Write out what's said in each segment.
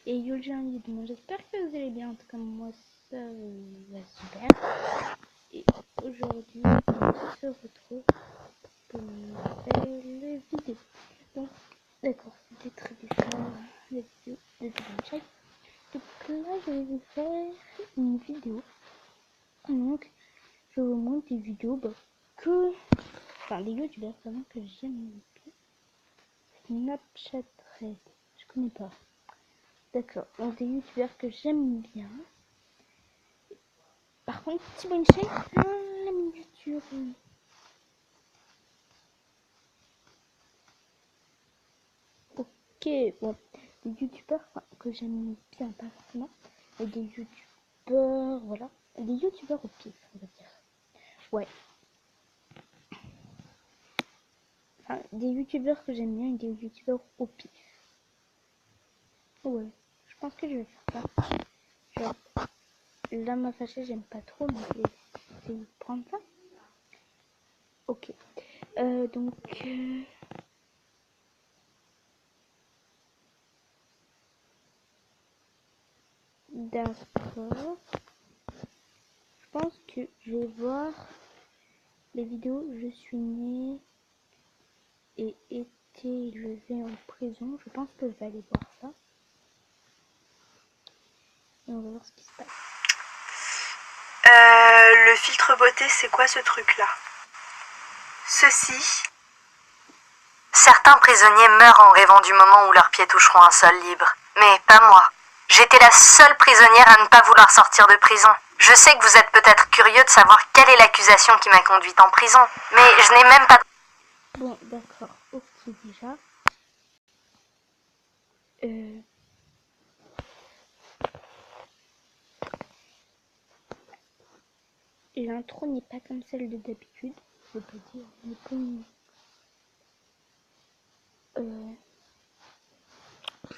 Et yo les amis, bon, j'espère que vous allez bien, en tout cas moi ça va super. Et aujourd'hui on se retrouve pour une nouvelle vidéo. Donc d'accord, c'était très bizarre la vidéo de Chat. Donc là je vais vous faire une vidéo. Donc je vous montre des vidéos enfin des youtubeurs vraiment que j'aime bien. Snapchat Red, je connais pas. D'accord, donc des youtubeurs que j'aime bien. Par contre, petit bonne chaîne, la miniature. Ok, bon, des youtubeurs que j'aime bien, pas forcément, mais des youtubeurs, voilà, des youtubeurs au pif, on va dire. Ouais. Enfin, des youtubeurs que j'aime bien et des youtubeurs au pif. Ouais, je pense que je vais faire ça. Genre, là, ma fâchée, j'aime pas trop, mais je vais prendre ça. Ok. Donc... D'accord. Je pense que je vais voir les vidéos Je suis née et été élevé en prison. Je pense que je vais aller voir ça. Et on va voir ce qui se passe. Le filtre beauté, c'est quoi ce truc-là? Ceci. Certains prisonniers meurent en rêvant du moment où leurs pieds toucheront un sol libre. Mais pas moi. J'étais la seule prisonnière à ne pas vouloir sortir de prison. Je sais que vous êtes peut-être curieux de savoir quelle est l'accusation qui m'a conduite en prison, mais je n'ai même pas... Bon, d'accord. Ok, déjà. L'intro n'est pas comme celle de d'habitude. Je peux dire, mais comme...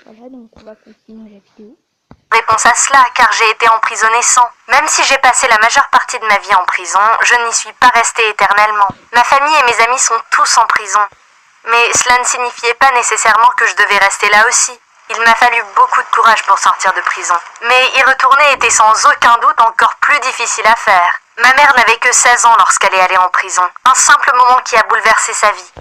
Voilà, donc on va continuer la vidéo. Réponse à cela, car j'ai été emprisonnée sans. Même si j'ai passé la majeure partie de ma vie en prison, je n'y suis pas restée éternellement. Ma famille et mes amis sont tous en prison. Mais cela ne signifiait pas nécessairement que je devais rester là aussi. Il m'a fallu beaucoup de courage pour sortir de prison. Mais y retourner était sans aucun doute encore plus difficile à faire. Ma mère n'avait que 16 ans lorsqu'elle est allée en prison. Un simple moment qui a bouleversé sa vie.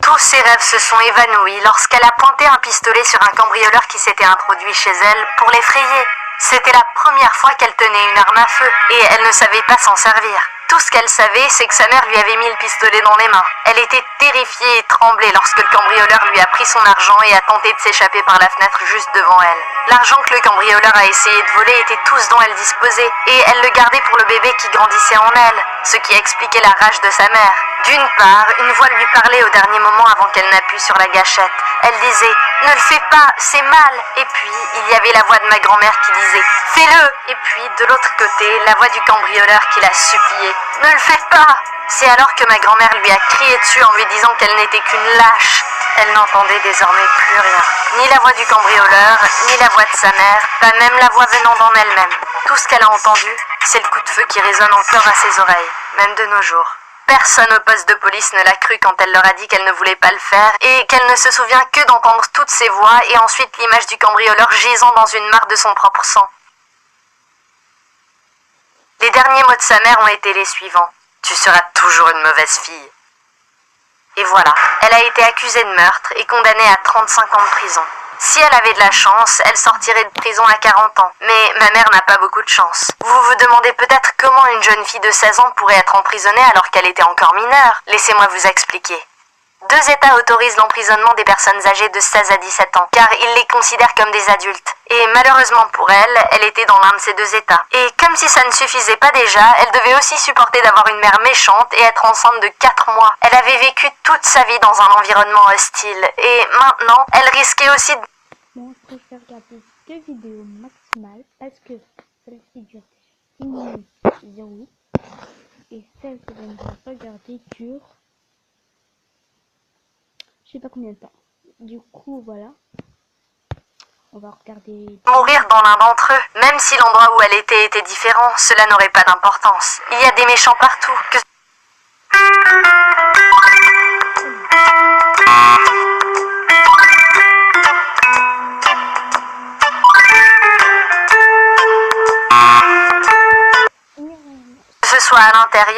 Tous ses rêves se sont évanouis lorsqu'elle a pointé un pistolet sur un cambrioleur qui s'était introduit chez elle pour l'effrayer. C'était la première fois qu'elle tenait une arme à feu et elle ne savait pas s'en servir. Tout ce qu'elle savait, c'est que sa mère lui avait mis le pistolet dans les mains. Elle était terrifiée et tremblait lorsque le cambrioleur lui a pris son argent et a tenté de s'échapper par la fenêtre juste devant elle. L'argent que le cambrioleur a essayé de voler était tout ce dont elle disposait et elle le gardait pour le bébé qui grandissait en elle, ce qui expliquait la rage de sa mère. D'une part, une voix lui parlait au dernier moment avant qu'elle n'appuie sur la gâchette. Elle disait « Ne le fais pas, c'est mal !» Et puis, il y avait la voix de ma grand-mère qui disait « Fais-le !» Et puis, de l'autre côté, la voix du cambrioleur qui la suppliait « Ne le fais pas !» C'est alors que ma grand-mère lui a crié dessus en lui disant qu'elle n'était qu'une lâche. Elle n'entendait désormais plus rien. Ni la voix du cambrioleur, ni la voix de sa mère, pas même la voix venant d'en elle-même. Tout ce qu'elle a entendu, c'est le coup de feu qui résonne encore à ses oreilles, même de nos jours. Personne au poste de police ne l'a cru quand elle leur a dit qu'elle ne voulait pas le faire et qu'elle ne se souvient que d'entendre toutes ces voix et ensuite l'image du cambrioleur gisant dans une mare de son propre sang. Les derniers mots de sa mère ont été les suivants. « Tu seras toujours une mauvaise fille. » Et voilà, elle a été accusée de meurtre et condamnée à 35 ans de prison. Si elle avait de la chance, elle sortirait de prison à 40 ans. Mais ma mère n'a pas beaucoup de chance. Vous vous demandez peut-être comment une jeune fille de 16 ans pourrait être emprisonnée alors qu'elle était encore mineure. Laissez-moi vous expliquer. 2 États autorisent l'emprisonnement des personnes âgées de 16 à 17 ans, car ils les considèrent comme des adultes. Et malheureusement pour elle, elle était dans l'un de ces 2 États. Et comme si ça ne suffisait pas déjà, elle devait aussi supporter d'avoir une mère méchante et être enceinte de 4 mois. Elle avait vécu toute sa vie dans un environnement hostile. Et maintenant, elle risquait aussi de... Bon, je préfère regarder 2 vidéos maximales parce que celle-ci dure 1 minute 08 et celle que je viens de regarder dure je sais pas combien de temps. Du coup, voilà. On va regarder... Mourir dans l'un d'entre eux. Même si l'endroit où elle était différent, cela n'aurait pas d'importance. Il y a des méchants partout.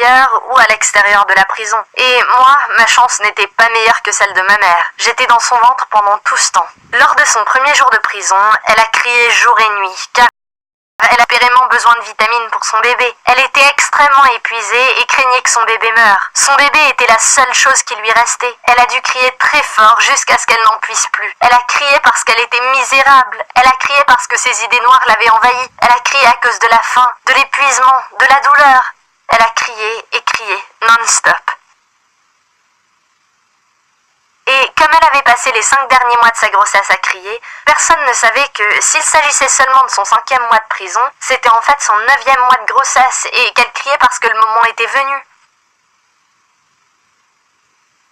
l'intérieur ou à l'extérieur de la prison. Et moi, ma chance n'était pas meilleure que celle de ma mère. J'étais dans son ventre pendant tout ce temps. Lors de son premier jour de prison, elle a crié jour et nuit, car elle a apparemment besoin de vitamines pour son bébé. Elle était extrêmement épuisée et craignait que son bébé meure. Son bébé était la seule chose qui lui restait. Elle a dû crier très fort jusqu'à ce qu'elle n'en puisse plus. Elle a crié parce qu'elle était misérable. Elle a crié parce que ses idées noires l'avaient envahie. Elle a crié à cause de la faim, de l'épuisement, de la douleur. Elle a crié et crié, non-stop. Et comme elle avait passé les 5 derniers mois de sa grossesse à crier, personne ne savait que s'il s'agissait seulement de son 5e mois de prison, c'était en fait son 9e mois de grossesse et qu'elle criait parce que le moment était venu.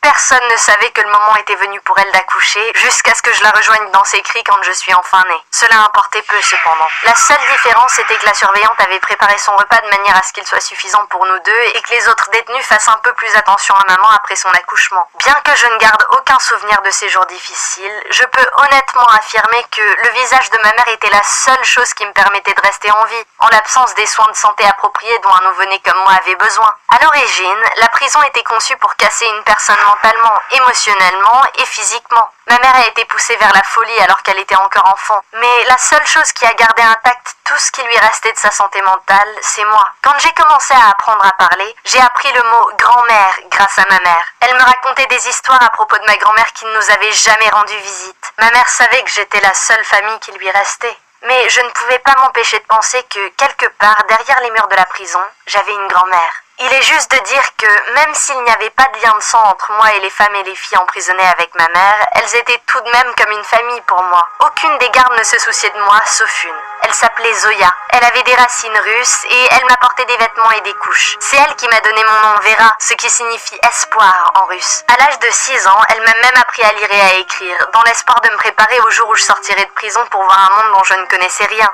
Personne ne savait que le moment était venu pour elle d'accoucher, jusqu'à ce que je la rejoigne dans ses cris quand je suis enfin née. Cela importait peu cependant. La seule différence était que la surveillante avait préparé son repas de manière à ce qu'il soit suffisant pour nous deux et que les autres détenus fassent un peu plus attention à maman après son accouchement. Bien que je ne garde aucun souvenir de ces jours difficiles, je peux honnêtement affirmer que le visage de ma mère était la seule chose qui me permettait de rester en vie, en l'absence des soins de santé appropriés dont un nouveau-né comme moi avait besoin. À l'origine, la prison était conçue pour casser une personne mentalement, émotionnellement et physiquement. Ma mère a été poussée vers la folie alors qu'elle était encore enfant. Mais la seule chose qui a gardé intact tout ce qui lui restait de sa santé mentale, c'est moi. Quand j'ai commencé à apprendre à parler, j'ai appris le mot grand-mère grâce à ma mère. Elle me racontait des histoires à propos de ma grand-mère qui ne nous avait jamais rendu visite. Ma mère savait que j'étais la seule famille qui lui restait. Mais je ne pouvais pas m'empêcher de penser que, quelque part, derrière les murs de la prison, j'avais une grand-mère. Il est juste de dire que, même s'il n'y avait pas de lien de sang entre moi et les femmes et les filles emprisonnées avec ma mère, elles étaient tout de même comme une famille pour moi. Aucune des gardes ne se souciait de moi, sauf une. Elle s'appelait Zoya. Elle avait des racines russes et elle m'apportait des vêtements et des couches. C'est elle qui m'a donné mon nom Vera, ce qui signifie espoir en russe. À l'âge de 6 ans, elle m'a même appris à lire et à écrire, dans l'espoir de me préparer au jour où je sortirais de prison pour voir un monde dont je ne connaissais rien.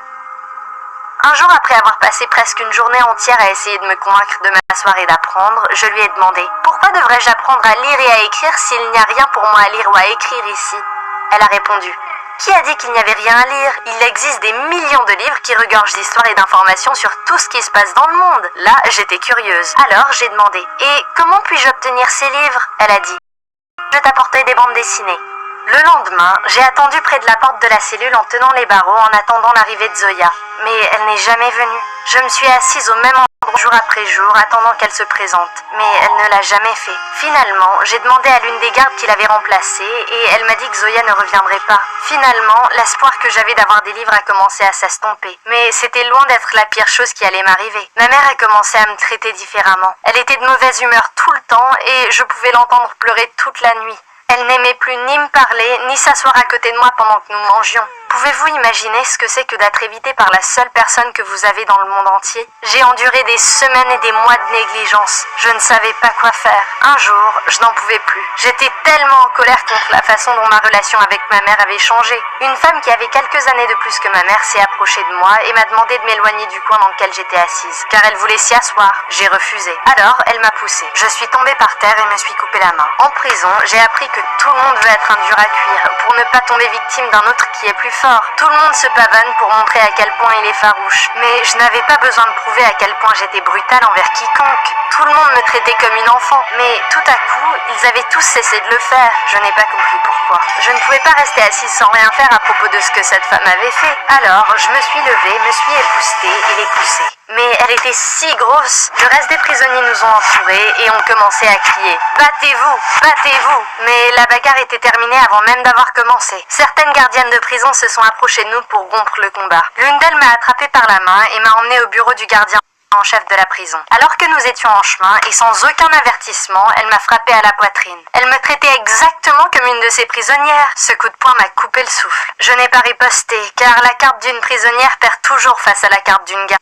Un jour, après avoir passé presque une journée entière à essayer de me convaincre de m'asseoir et d'apprendre, je lui ai demandé « Pourquoi devrais-je apprendre à lire et à écrire s'il n'y a rien pour moi à lire ou à écrire ici ?» Elle a répondu « Qui a dit qu'il n'y avait rien à lire? Il existe des millions de livres qui regorgent d'histoires et d'informations sur tout ce qui se passe dans le monde. » Là, j'étais curieuse. Alors, j'ai demandé « Et comment puis-je obtenir ces livres ?» Elle a dit « Je t'apporterai des bandes dessinées. » Le lendemain, j'ai attendu près de la porte de la cellule en tenant les barreaux en attendant l'arrivée de Zoya. Mais elle n'est jamais venue. Je me suis assise au même endroit jour après jour, attendant qu'elle se présente. Mais elle ne l'a jamais fait. Finalement, j'ai demandé à l'une des gardes qui l'avait remplacée et elle m'a dit que Zoya ne reviendrait pas. Finalement, l'espoir que j'avais d'avoir des livres a commencé à s'estomper. Mais c'était loin d'être la pire chose qui allait m'arriver. Ma mère a commencé à me traiter différemment. Elle était de mauvaise humeur tout le temps et je pouvais l'entendre pleurer toute la nuit. Elle n'aimait plus ni me parler, ni s'asseoir à côté de moi pendant que nous mangions. Pouvez-vous imaginer ce que c'est que d'être évité par la seule personne que vous avez dans le monde entier? J'ai enduré des semaines et des mois de négligence. Je ne savais pas quoi faire. Un jour, je n'en pouvais plus. J'étais tellement en colère contre la façon dont ma relation avec ma mère avait changé. Une femme qui avait quelques années de plus que ma mère s'est approchée de moi et m'a demandé de m'éloigner du coin dans lequel j'étais assise, car elle voulait s'y asseoir. J'ai refusé. Alors, elle m'a poussée. Je suis tombée par terre et me suis coupé la main. En prison, j'ai appris que tout le monde veut être un dur à cuire, pour ne pas tomber victime d'un autre qui est plus fort. Tout le monde se pavane pour montrer à quel point il est farouche. Mais je n'avais pas besoin de prouver à quel point j'étais brutale envers quiconque. Tout le monde me traitait comme une enfant. Mais tout à coup, ils avaient tous cessé de le faire. Je n'ai pas compris pourquoi. Je ne pouvais pas rester assise sans rien faire à propos de ce que cette femme avait fait. Alors, je me suis levée, me suis époustée et l'ai poussée. Mais elle était si grosse. Le reste des prisonniers nous ont entourés et ont commencé à crier « Battez-vous! Battez-vous !» Mais la bagarre était terminée avant même d'avoir commencé. Certaines gardiennes de prison se sont approchées de nous pour rompre le combat. L'une d'elles m'a attrapée par la main et m'a emmenée au bureau du gardien en chef de la prison. Alors que nous étions en chemin et sans aucun avertissement, elle m'a frappée à la poitrine. Elle me traitait exactement comme une de ses prisonnières. Ce coup de poing m'a coupé le souffle. Je n'ai pas riposté, car la carte d'une prisonnière perd toujours face à la carte d'une garde.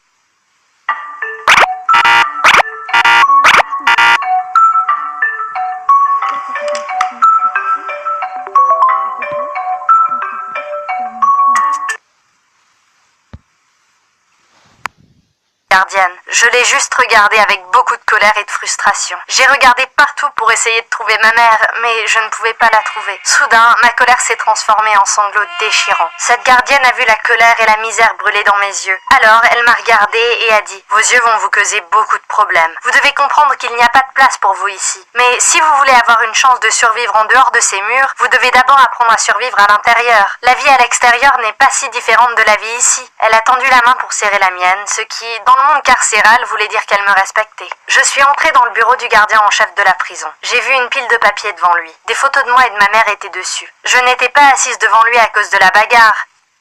gardienne. Je l'ai juste regardée avec beaucoup de colère et de frustration. J'ai regardé partout pour essayer de trouver ma mère, mais je ne pouvais pas la trouver. Soudain, ma colère s'est transformée en sanglots déchirants. Cette gardienne a vu la colère et la misère brûler dans mes yeux. Alors, elle m'a regardée et a dit « Vos yeux vont vous causer beaucoup de problèmes. Vous devez comprendre qu'il n'y a pas de place pour vous ici. Mais si vous voulez avoir une chance de survivre en dehors de ces murs, vous devez d'abord apprendre à survivre à l'intérieur. La vie à l'extérieur n'est pas si différente de la vie ici. » Elle a tendu la main pour serrer la mienne, ce qui, dans le monde carcéral, voulait dire qu'elle me respectait. Je suis entrée dans le bureau du gardien en chef de la prison. J'ai vu une pile de papiers devant lui. Des photos de moi et de ma mère étaient dessus. Je n'étais pas assise devant lui à cause de la bagarre.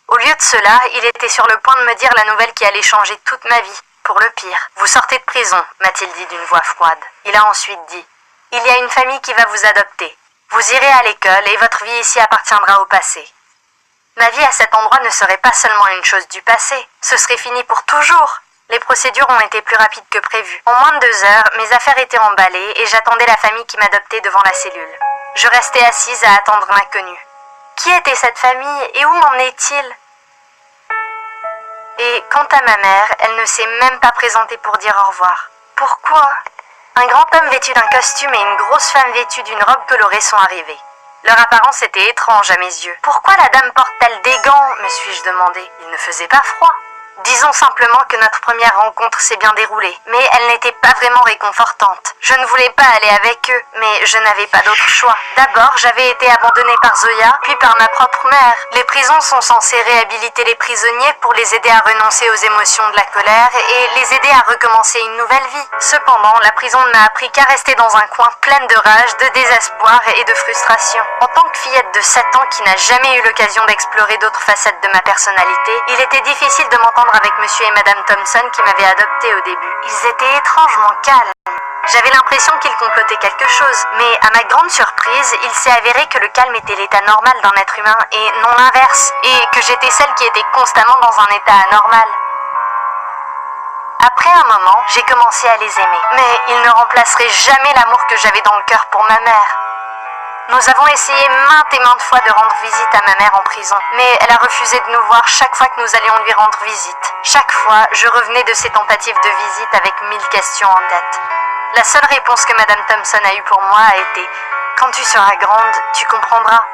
Au lieu de cela, il était sur le point de me dire la nouvelle qui allait changer toute ma vie, pour le pire. « Vous sortez de prison », m'a-t-il dit d'une voix froide. Il a ensuite dit « Il y a une famille qui va vous adopter. Vous irez à l'école et votre vie ici appartiendra au passé. » Ma vie à cet endroit ne serait pas seulement une chose du passé, ce serait fini pour toujours. Les procédures ont été plus rapides que prévu. En moins de 2 heures, mes affaires étaient emballées et j'attendais la famille qui m'adoptait devant la cellule. Je restais assise à attendre l'inconnu. Qui était cette famille et où m'emmenait-il ? Et quant à ma mère, elle ne s'est même pas présentée pour dire au revoir. Pourquoi ? Un grand homme vêtu d'un costume et une grosse femme vêtue d'une robe colorée sont arrivés. Leur apparence était étrange à mes yeux. Pourquoi la dame porte-t-elle des gants ? Me suis-je demandé. Il ne faisait pas froid. Disons simplement que notre première rencontre s'est bien déroulée, mais elle n'était pas vraiment réconfortante. Je ne voulais pas aller avec eux, mais je n'avais pas d'autre choix. D'abord, j'avais été abandonnée par Zoya, puis par ma propre mère. Les prisons sont censées réhabiliter les prisonniers pour les aider à renoncer aux émotions de la colère et les aider à recommencer une nouvelle vie. Cependant, la prison ne m'a appris qu'à rester dans un coin plein de rage, de désespoir et de frustration. En tant que fillette de 7 ans qui n'a jamais eu l'occasion d'explorer d'autres facettes de ma personnalité, il était difficile de m'entendre avec monsieur et madame Thompson qui m'avaient adoptée au début. Ils étaient étrangement calmes. J'avais l'impression qu'ils complotaient quelque chose, mais à ma grande surprise, il s'est avéré que le calme était l'état normal d'un être humain et non l'inverse, et que j'étais celle qui était constamment dans un état anormal. Après un moment, j'ai commencé à les aimer, mais ils ne remplaceraient jamais l'amour que j'avais dans le cœur pour ma mère. Nous avons essayé maintes et maintes fois de rendre visite à ma mère en prison, mais elle a refusé de nous voir chaque fois que nous allions lui rendre visite. Chaque fois, je revenais de ces tentatives de visite avec 1000 questions en tête. La seule réponse que madame Thompson a eue pour moi a été « Quand tu seras grande, tu comprendras ».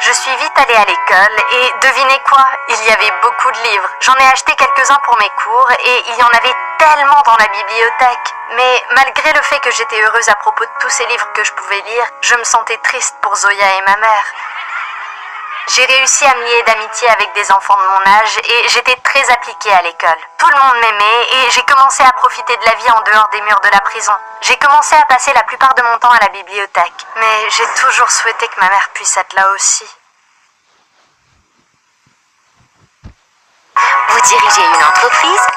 Je suis vite allée à l'école et devinez quoi ? Il y avait beaucoup de livres. J'en ai acheté quelques-uns pour mes cours et il y en avait tellement dans la bibliothèque. Mais malgré le fait que j'étais heureuse à propos de tous ces livres que je pouvais lire, je me sentais triste pour Zoya et ma mère. J'ai réussi à me lier d'amitié avec des enfants de mon âge et j'étais très appliquée à l'école. Tout le monde m'aimait et j'ai commencé à profiter de la vie en dehors des murs de la prison. J'ai commencé à passer la plupart de mon temps à la bibliothèque, mais j'ai toujours souhaité que ma mère puisse être là aussi. Vous dirigez une entreprise ?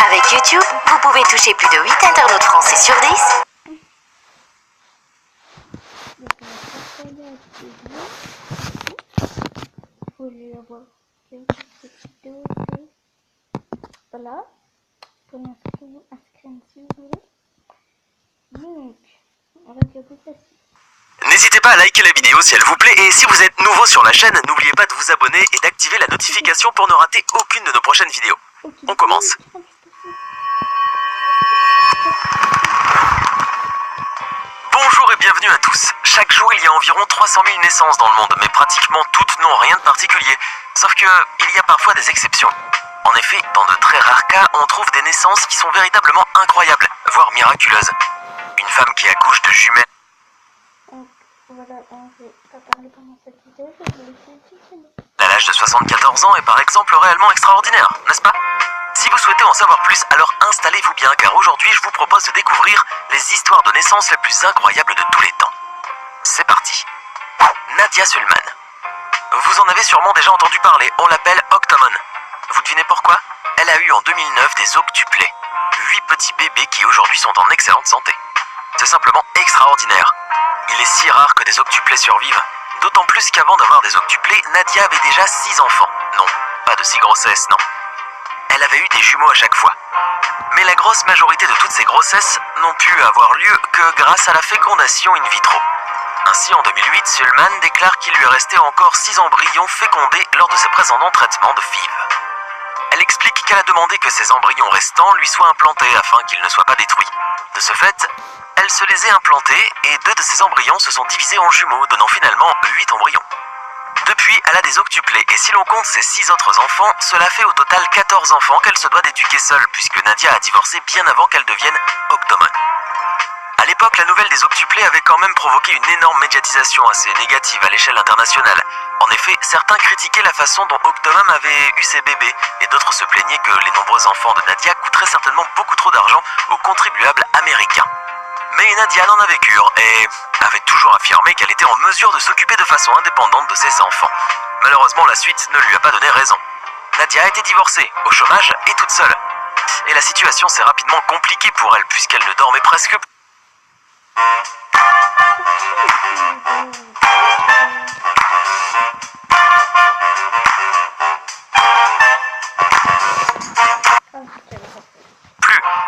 Avec YouTube, vous pouvez toucher plus de 8 internautes français sur 10. Vous voulez avoir cette vidéo, voilà, pour inscrire si vous voulez. Donc, on va regarder celle-ci. N'hésitez pas à liker la vidéo si elle vous plaît et si vous êtes nouveau sur la chaîne, n'oubliez pas de vous abonner et d'activer la notification pour ne rater aucune de nos prochaines vidéos. On commence. Bonjour et bienvenue à tous. Chaque jour, il y a environ 300 000 naissances dans le monde, mais pratiquement toutes n'ont rien de particulier. Sauf que, il y a parfois des exceptions. En effet, dans de très rares cas, on trouve des naissances qui sont véritablement incroyables, voire miraculeuses. Une femme qui accouche de jumelles. Donc, voilà, on ne va pas parler pendant cette vidéo, je vais vous laisser continuer. À l'âge de 74 ans est par exemple réellement extraordinaire, n'est-ce pas ? Si vous souhaitez en savoir plus, alors installez-vous bien, car aujourd'hui je vous propose de découvrir les histoires de naissance les plus incroyables de tous les temps. C'est parti. Nadia Suleman. Vous en avez sûrement déjà entendu parler, on l'appelle Octomon. Vous devinez pourquoi ? Elle a eu en 2009 des octuplés. 8 petits bébés qui aujourd'hui sont en excellente santé. C'est simplement extraordinaire. Il est si rare que des octuplés survivent. D'autant plus qu'avant d'avoir des octuplés, Nadia avait déjà 6 enfants. Non, pas de 6 grossesses, non. Elle avait eu des jumeaux à chaque fois. Mais la grosse majorité de toutes ces grossesses n'ont pu avoir lieu que grâce à la fécondation in vitro. Ainsi, en 2008, Suleman déclare qu'il lui restait encore 6 embryons fécondés lors de ses précédents traitements de FIV. Elle explique qu'elle a demandé que ses embryons restants lui soient implantés afin qu'ils ne soient pas détruits. De ce fait, elle se les a implantés et 2 de ses embryons se sont divisés en jumeaux, donnant finalement 8 embryons. Depuis, elle a des octuplés et si l'on compte ses 6 autres enfants, cela fait au total 14 enfants qu'elle se doit d'éduquer seule puisque Nadia a divorcé bien avant qu'elle devienne octomone. À l'époque, la nouvelle des octuplés avait quand même provoqué une énorme médiatisation assez négative à l'échelle internationale. En effet, certains critiquaient la façon dont Octomom avait eu ses bébés et d'autres se plaignaient que les nombreux enfants de Nadia coûteraient certainement beaucoup trop d'argent aux contribuables américains. Mais Nadia n'en avait cure et avait toujours affirmé qu'elle était en mesure de s'occuper de façon indépendante de ses enfants. Malheureusement, la suite ne lui a pas donné raison. Nadia a été divorcée, au chômage et toute seule. Et la situation s'est rapidement compliquée pour elle puisqu'elle ne dormait presque pas.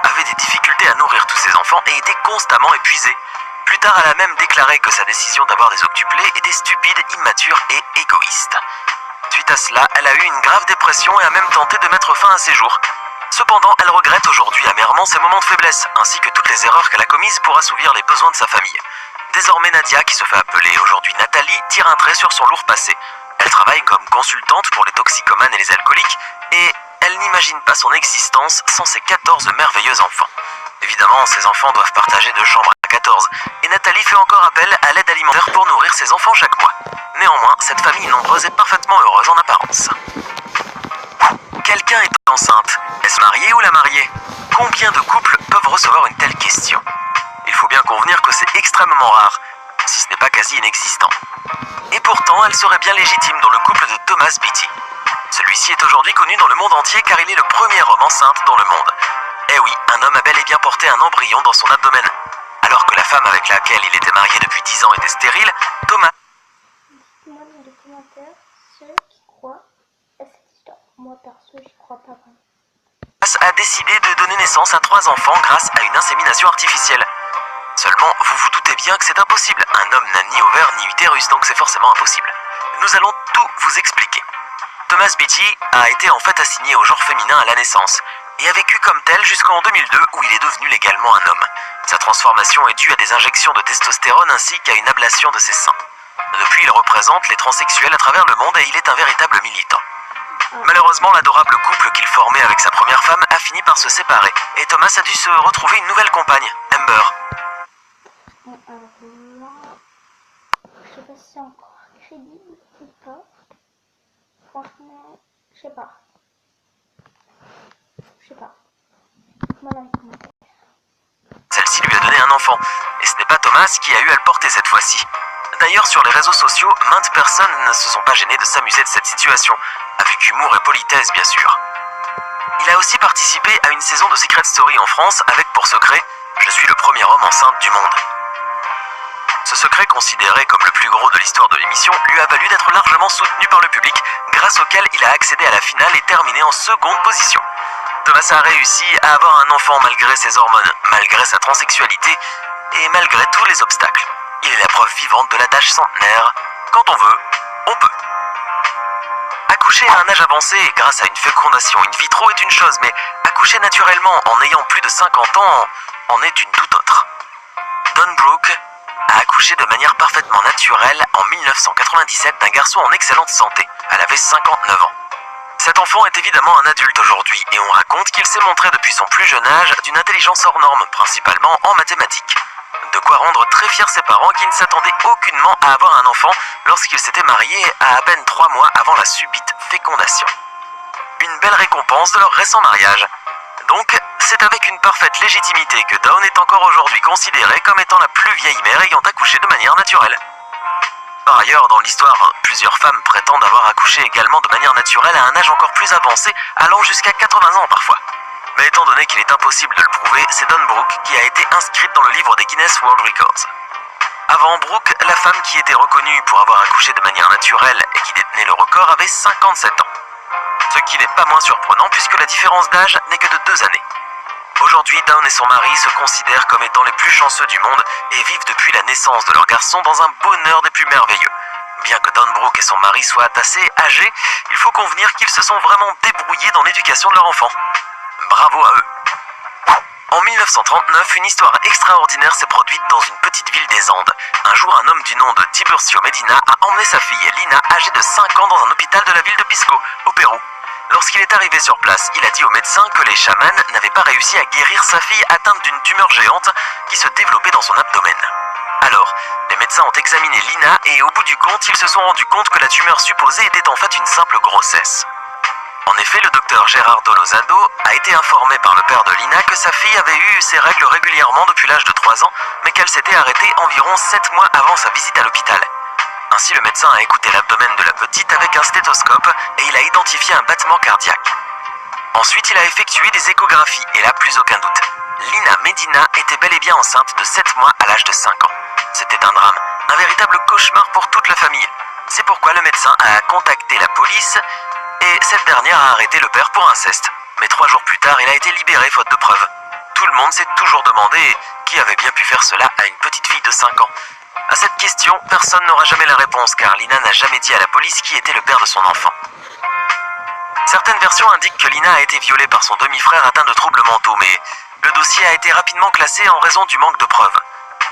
Avait des difficultés à nourrir tous ses enfants et était constamment épuisée. Plus tard, elle a même déclaré que sa décision d'avoir des octuplés était stupide, immature et égoïste. Suite à cela, elle a eu une grave dépression et a même tenté de mettre fin à ses jours. Cependant, elle regrette aujourd'hui amèrement ses moments de faiblesse, ainsi que toutes les erreurs qu'elle a commises pour assouvir les besoins de sa famille. Désormais, Nadia, qui se fait appeler aujourd'hui Nathalie, tire un trait sur son lourd passé. Elle travaille comme consultante pour les toxicomanes et les alcooliques, et elle n'imagine pas son existence sans ses 14 merveilleux enfants. Évidemment, ses enfants doivent partager 2 chambres à 14, et Nathalie fait encore appel à l'aide alimentaire pour nourrir ses enfants chaque mois. Néanmoins, cette famille nombreuse est parfaitement heureuse en apparence. Quelqu'un est enceinte. Est-ce marié ou la mariée? Combien de couples peuvent recevoir une telle question? Il faut bien convenir que c'est extrêmement rare, si ce n'est pas quasi inexistant. Et pourtant, elle serait bien légitime dans le couple de Thomas Beatty. Celui-ci est aujourd'hui connu dans le monde entier car il est le premier homme enceinte dans le monde. Eh oui, un homme a bel et bien porté un embryon dans son abdomen. Alors que la femme avec laquelle il était marié depuis 10 ans était stérile, Thomas... Dites-moi dans les commentaires ceux qui croient à cette histoire. Moi perso, j'y crois pas vraiment. a décidé de donner naissance à 3 enfants grâce à une insémination artificielle. Seulement, vous vous doutez bien que c'est impossible. Un homme n'a ni ovaire ni utérus, donc c'est forcément impossible. Nous allons tout vous expliquer. Thomas Beatty a été en fait assigné au genre féminin à la naissance et a vécu comme tel jusqu'en 2002 où il est devenu légalement un homme. Sa transformation est due à des injections de testostérone ainsi qu'à une ablation de ses seins. Depuis, il représente les transsexuels à travers le monde et il est un véritable militant. Malheureusement, l'adorable couple qu'il formait avec sa première femme a fini par se séparer et Thomas a dû se retrouver une nouvelle compagne, Amber. Bon, alors là, je sais pas si c'est encore crédible ou pas. Franchement, je sais pas. Dites-moi dans les commentaires. Celle-ci lui a donné un enfant, et ce n'est pas Thomas qui a eu à le porter cette fois-ci. D'ailleurs, sur les réseaux sociaux, maintes personnes ne se sont pas gênées de s'amuser de cette situation, avec humour et politesse bien sûr. Il a aussi participé à une saison de Secret Story en France avec pour secret « Je suis le premier homme enceinte du monde ». Ce secret, considéré comme le plus gros de l'histoire de l'émission, lui a valu d'être largement soutenu par le public, grâce auquel il a accédé à la finale et terminé en seconde position. Thomas a réussi à avoir un enfant malgré ses hormones, malgré sa transsexualité et malgré tous les obstacles. Il est la preuve vivante de l'adage centenaire « Quand on veut, on peut ». Accoucher à un âge avancé grâce à une fécondation in vitro est une chose, mais accoucher naturellement en ayant plus de 50 ans en est une toute autre. Dawn Brooke a accouché de manière parfaitement naturelle en 1997 d'un garçon en excellente santé. Elle avait 59 ans. Cet enfant est évidemment un adulte aujourd'hui et on raconte qu'il s'est montré depuis son plus jeune âge d'une intelligence hors norme, principalement en mathématiques. De quoi rendre très fiers ses parents qui ne s'attendaient aucunement à avoir un enfant lorsqu'ils s'étaient mariés à peine 3 mois avant la subite fécondation. Une belle récompense de leur récent mariage. Donc, c'est avec une parfaite légitimité que Dawn est encore aujourd'hui considérée comme étant la plus vieille mère ayant accouché de manière naturelle. Par ailleurs, dans l'histoire, plusieurs femmes prétendent avoir accouché également de manière naturelle à un âge encore plus avancé, allant jusqu'à 80 ans parfois. Mais étant donné qu'il est impossible de le prouver, c'est Dawn Brooke qui a été inscrite dans le livre des Guinness World Records. Avant Brooke, la femme qui était reconnue pour avoir accouché de manière naturelle et qui détenait le record avait 57 ans. Ce qui n'est pas moins surprenant puisque la différence d'âge n'est que de 2 années. Aujourd'hui, Dawn et son mari se considèrent comme étant les plus chanceux du monde et vivent depuis la naissance de leur garçon dans un bonheur des plus merveilleux. Bien que Don Brooke et son mari soient assez âgés, il faut convenir qu'ils se sont vraiment débrouillés dans l'éducation de leur enfant. Bravo à eux. En 1939, une histoire extraordinaire s'est produite dans une petite ville des Andes. Un jour, un homme du nom de Tiburcio Medina a emmené sa fille Lina, âgée de 5 ans, dans un hôpital de la ville de Pisco, au Pérou. Lorsqu'il est arrivé sur place, il a dit au médecin que les chamans n'avaient pas réussi à guérir sa fille atteinte d'une tumeur géante qui se développait dans son abdomen. Alors, les médecins ont examiné Lina et au bout du compte, ils se sont rendus compte que la tumeur supposée était en fait une simple grossesse. En effet, le docteur Gerardo Lozado a été informé par le père de Lina que sa fille avait eu ses règles régulièrement depuis l'âge de 3 ans, mais qu'elle s'était arrêtée environ 7 mois avant sa visite à l'hôpital. Ainsi, le médecin a écouté l'abdomen de la petite avec un stéthoscope et il a identifié un battement cardiaque. Ensuite, il a effectué des échographies et là, plus aucun doute. Lina Medina était bel et bien enceinte de 7 mois à l'âge de 5 ans. C'était un drame, un véritable cauchemar pour toute la famille. C'est pourquoi le médecin a contacté la police et cette dernière a arrêté le père pour inceste. Mais 3 jours plus tard, il a été libéré faute de preuves. Tout le monde s'est toujours demandé qui avait bien pu faire cela à une petite fille de 5 ans. À cette question, personne n'aura jamais la réponse car Lina n'a jamais dit à la police qui était le père de son enfant. Certaines versions indiquent que Lina a été violée par son demi-frère atteint de troubles mentaux, mais le dossier a été rapidement classé en raison du manque de preuves.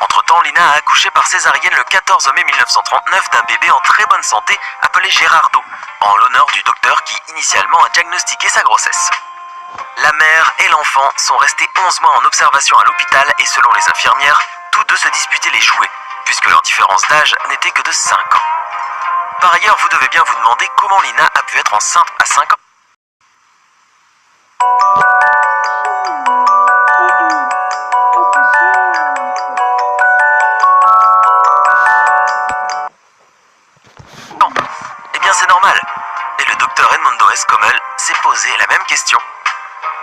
Entre-temps, Lina a accouché par césarienne le 14 mai 1939 d'un bébé en très bonne santé appelé Gerardo, en l'honneur du docteur qui initialement a diagnostiqué sa grossesse. La mère et l'enfant sont restés 11 mois en observation à l'hôpital et selon les infirmières, tous deux se disputaient les jouets, puisque leur différence d'âge n'était que de 5 ans. Par ailleurs, vous devez bien vous demander comment Lina a pu être enceinte à 5 ans. Eh bien c'est normal. Et le docteur Edmundo Escomel s'est posé la même question.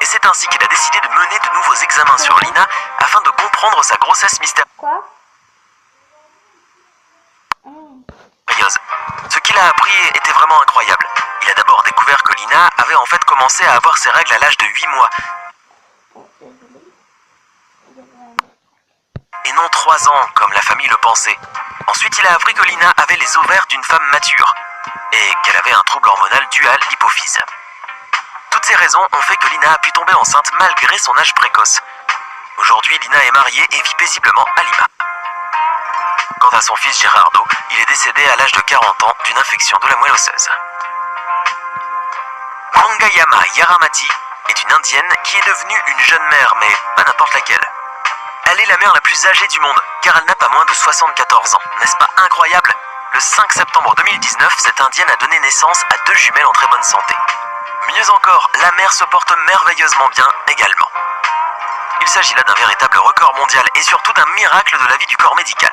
Et c'est ainsi qu'il a décidé de mener de nouveaux examens sur Lina afin de comprendre sa grossesse mystérieuse. Quoi? Ce qu'il a appris était vraiment incroyable. Il a d'abord découvert que Lina avait en fait commencé à avoir ses règles à l'âge de 8 mois. Et non 3 ans, comme la famille le pensait. Ensuite, il a appris que Lina avait les ovaires d'une femme mature et qu'elle avait un trouble hormonal dû à l'hypophyse. Toutes ces raisons ont fait que Lina a pu tomber enceinte malgré son âge précoce. Aujourd'hui, Lina est mariée et vit paisiblement à Lima. Quant à son fils Gerardo, il est décédé à l'âge de 40 ans d'une infection de la moelle osseuse. Mangayama Yaramati est une indienne qui est devenue une jeune mère, mais pas n'importe laquelle. Elle est la mère la plus âgée du monde, car elle n'a pas moins de 74 ans. N'est-ce pas incroyable? Le 5 septembre 2019, cette indienne a donné naissance à 2 jumelles en très bonne santé. Mieux encore, la mère se porte merveilleusement bien également. Il s'agit là d'un véritable record mondial et surtout d'un miracle de la vie du corps médical.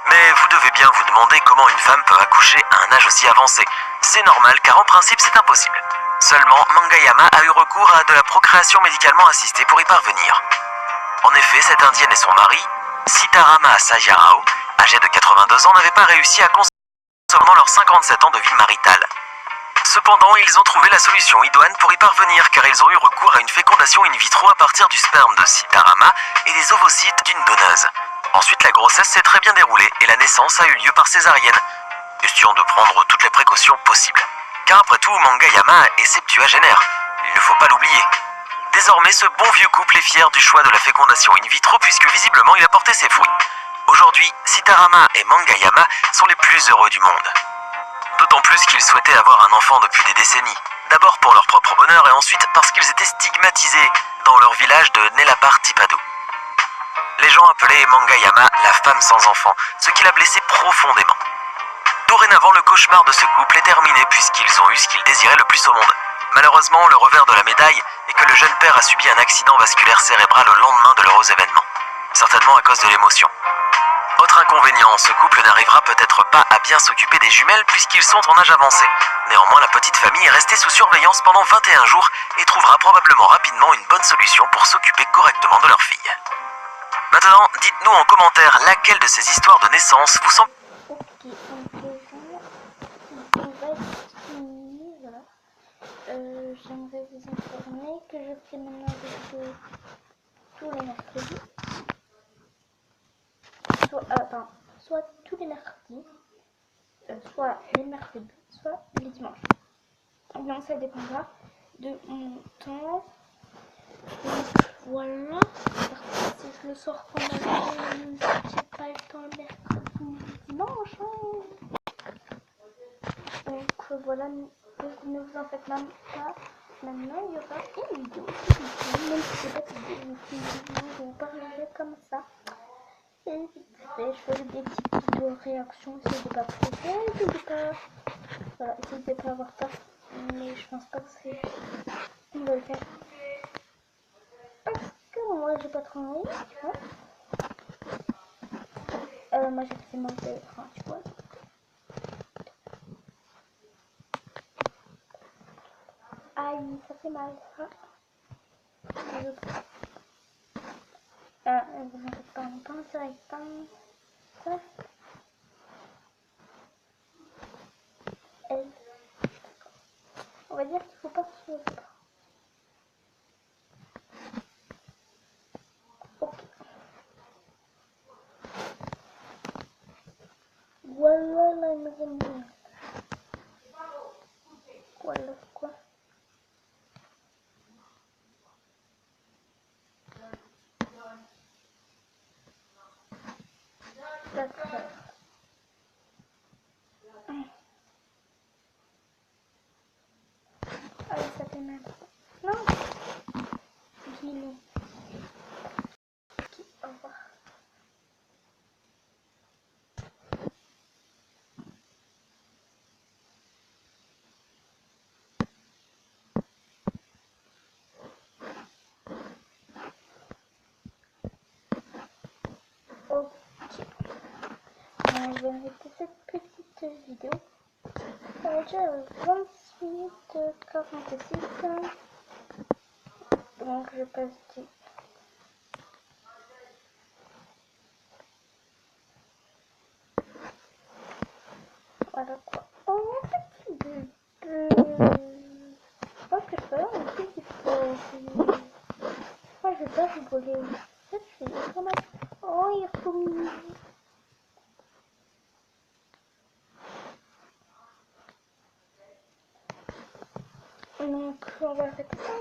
Mais vous devez bien vous demander comment une femme peut accoucher à un âge aussi avancé. C'est normal car en principe c'est impossible. Seulement, Mangayama a eu recours à de la procréation médicalement assistée pour y parvenir. En effet, cette indienne et son mari, Sitarama Sayarao, âgé de 82 ans, n'avaient pas réussi à concevoir pendant leurs 57 ans de vie maritale. Cependant, ils ont trouvé la solution idoine pour y parvenir car ils ont eu recours à une fécondation in vitro à partir du sperme de Sitarama et des ovocytes d'une donneuse. Ensuite, la grossesse s'est très bien déroulée et la naissance a eu lieu par césarienne. Question de prendre toutes les précautions possibles. Car après tout, Mangayama est septuagénaire. Il ne faut pas l'oublier. Désormais, ce bon vieux couple est fier du choix de la fécondation in vitro puisque visiblement il a porté ses fruits. Aujourd'hui, Sitarama et Mangayama sont les plus heureux du monde. D'autant plus qu'ils souhaitaient avoir un enfant depuis des décennies. D'abord pour leur propre bonheur et ensuite parce qu'ils étaient stigmatisés dans leur village de Nelapar Tipadu. Les gens appelaient Mangayama la femme sans enfant, ce qui l'a blessé profondément. Dorénavant, le cauchemar de ce couple est terminé puisqu'ils ont eu ce qu'ils désiraient le plus au monde. Malheureusement, le revers de la médaille est que le jeune père a subi un accident vasculaire cérébral au lendemain de l'heureux événement. Certainement à cause de l'émotion. Autre inconvénient, ce couple n'arrivera peut-être pas à bien s'occuper des jumelles puisqu'ils sont en âge avancé. Néanmoins, la petite famille est restée sous surveillance pendant 21 jours et trouvera probablement rapidement une bonne solution pour s'occuper correctement de leur fille. Maintenant, dites-nous en commentaire laquelle de ces histoires de naissance vous semble... Ok, donc on va finir, voilà. J'aimerais vous informer que je fais maintenant des vidéos tous les mercredis. Soit tous les mercredis, soit mercredis, soit les dimanches. Donc ça dépendra de mon temps. Donc voilà. Si je le sors pendant que j'ai pas le temps le mercredi ou le dimanche. Donc voilà, donc ne vous en faites même pas. Maintenant il y aura une vidéo. Même si c'est pas une vidéo, je vous parlerai comme ça. Et je fais des petites vidéos réactions. Essayez de pas pleurer, essayez de pas. Voilà, essayez de pas avoir peur. Mais je pense pas que c'est. On va le faire. Parce que moi j'ai pas trop envie, tu vois. Moi j'ai fait mon téléphone, tu vois. Aïe, ça fait mal. Vous en faites pas longtemps, ça va être pas. Ça. On va dire qu'il faut pas que ce soit. Ok. Voilà la maison. Voilà quoi. D'accord. Ah, ça fait mal. Non. Dis-le. Ok, au revoir. Ok. Je vais arrêter cette petite vidéo. Ça va déjà 28 minutes 46. Donc je passe du. Voilà quoi. Oh, petit bébé. Je pense que je peux avoir un petit peu. Moi je vais pas rigoler. Ça fait pas mal. Oh, il est trop mignon. Donc on va faire ça.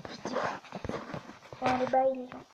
Je dis. Bon, allez, bye les gens.